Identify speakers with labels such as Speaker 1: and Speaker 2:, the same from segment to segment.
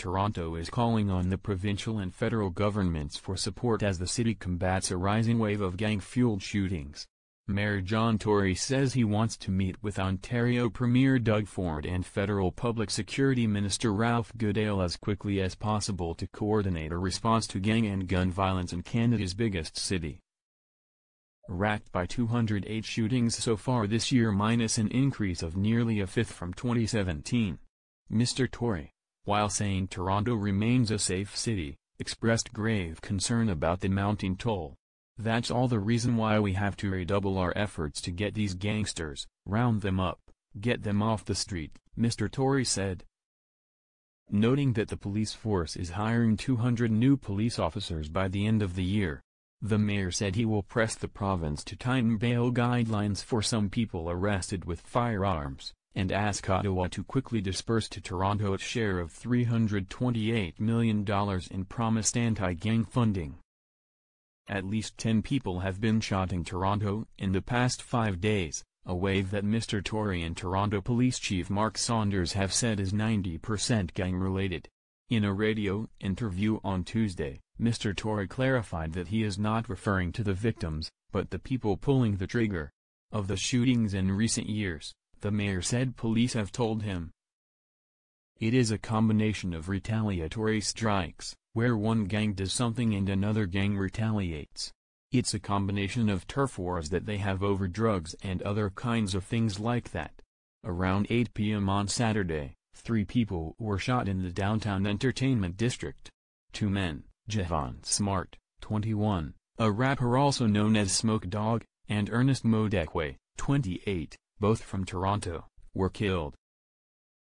Speaker 1: Toronto is calling on the provincial and federal governments for support as the city combats a rising wave of gang-fueled shootings. Mayor John Tory says he wants to meet with Ontario Premier Doug Ford and Federal Public Security Minister Ralph Goodale as quickly as possible to coordinate a response to gang and gun violence in Canada's biggest city. Racked by 208 shootings so far this year, minus an increase of nearly a fifth from 2017. Mr. Tory, while saying Toronto remains a safe city, expressed grave concern about the mounting toll. "That's all the reason why we have to redouble our efforts to get these gangsters, round them up, get them off the street," Mr. Tory said. Noting that the police force is hiring 200 new police officers by the end of the year, the mayor said he will press the province to tighten bail guidelines for some people arrested with firearms, and ask Ottawa to quickly disperse to Toronto its share of $328 million in promised anti-gang funding. At least 10 people have been shot in Toronto in the past 5 days, a wave that Mr. Tory and Toronto Police Chief Mark Saunders have said is 90% gang-related. In a radio interview on Tuesday, Mr. Tory clarified that he is not referring to the victims, but the people pulling the trigger. Of the shootings in recent years, the mayor said police have told him it is a combination of retaliatory strikes, where one gang does something and another gang retaliates. It's a combination of turf wars that they have over drugs and other kinds of things like that. Around 8 p.m. on Saturday, 3 people were shot in the downtown entertainment district. 2 men, Javon Smart, 21, a rapper also known as Smoke Dogg, and Ernest Modekwe, 28, both from Toronto, were killed.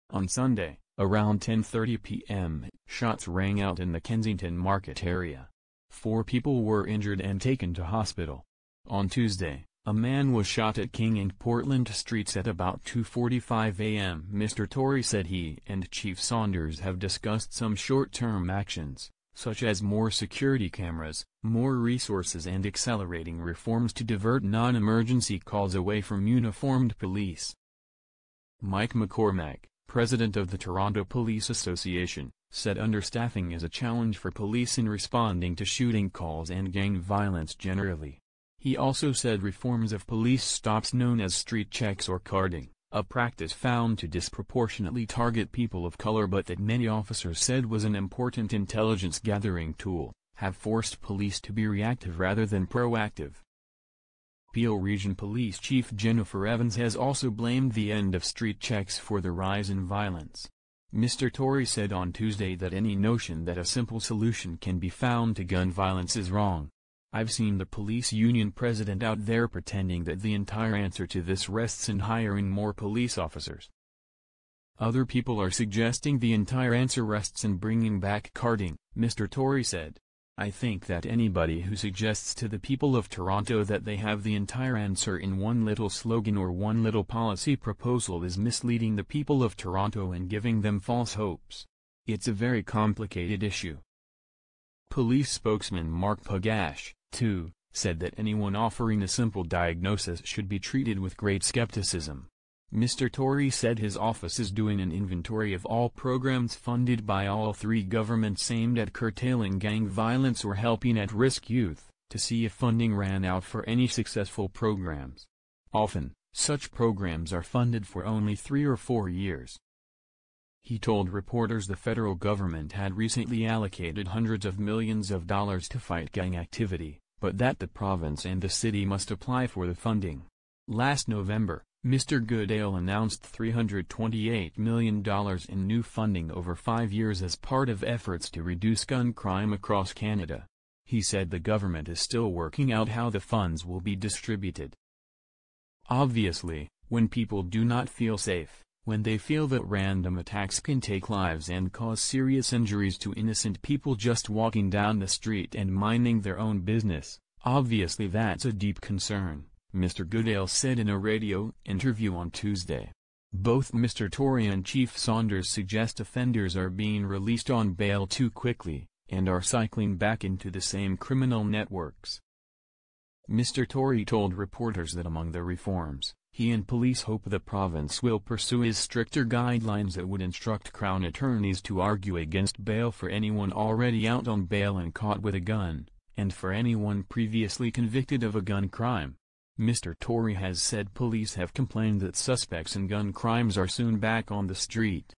Speaker 1: On Sunday, around 10:30 p.m., shots rang out in the Kensington Market area. 4 people were injured and taken to hospital. On Tuesday, a man was shot at King and Portland Streets at about 2:45 a.m. Mr. Tory said he and Chief Saunders have discussed some short-term actions, such as more security cameras, more resources and accelerating reforms to divert non-emergency calls away from uniformed police. Mike McCormack, president of the Toronto Police Association, said understaffing is a challenge for police in responding to shooting calls and gang violence generally. He also said reforms of police stops known as street checks or carding, a practice found to disproportionately target people of color but that many officers said was an important intelligence gathering tool, have forced police to be reactive rather than proactive. Peel Region Police Chief Jennifer Evans has also blamed the end of street checks for the rise in violence. Mr. Tory said on Tuesday that any notion that a simple solution can be found to gun violence is wrong. "I've seen the police union president out there pretending that the entire answer to this rests in hiring more police officers. Other people are suggesting the entire answer rests in bringing back carding," Mr. Tory said. "I think that anybody who suggests to the people of Toronto that they have the entire answer in one little slogan or one little policy proposal is misleading the people of Toronto and giving them false hopes. It's a very complicated issue." Police spokesman Mark Pagash, too, said that anyone offering a simple diagnosis should be treated with great skepticism. Mr. Tory said his office is doing an inventory of all programs funded by all 3 governments aimed at curtailing gang violence or helping at-risk youth, to see if funding ran out for any successful programs. Often, such programs are funded for only 3 or 4 years. He told reporters the federal government had recently allocated hundreds of millions of dollars to fight gang activity, but that the province and the city must apply for the funding. Last November, Mr. Goodale announced $328 million in new funding over 5 years as part of efforts to reduce gun crime across Canada. He said the government is still working out how the funds will be distributed. "Obviously, when people do not feel safe, when they feel that random attacks can take lives and cause serious injuries to innocent people just walking down the street and minding their own business, obviously that's a deep concern," Mr. Goodale said in a radio interview on Tuesday. Both Mr. Tory and Chief Saunders suggest offenders are being released on bail too quickly, and are cycling back into the same criminal networks. Mr. Tory told reporters that among the reforms, He and police hope the province will pursue his stricter guidelines that would instruct Crown attorneys to argue against bail for anyone already out on bail and caught with a gun, and for anyone previously convicted of a gun crime. Mr. Tory has said police have complained that suspects in gun crimes are soon back on the street.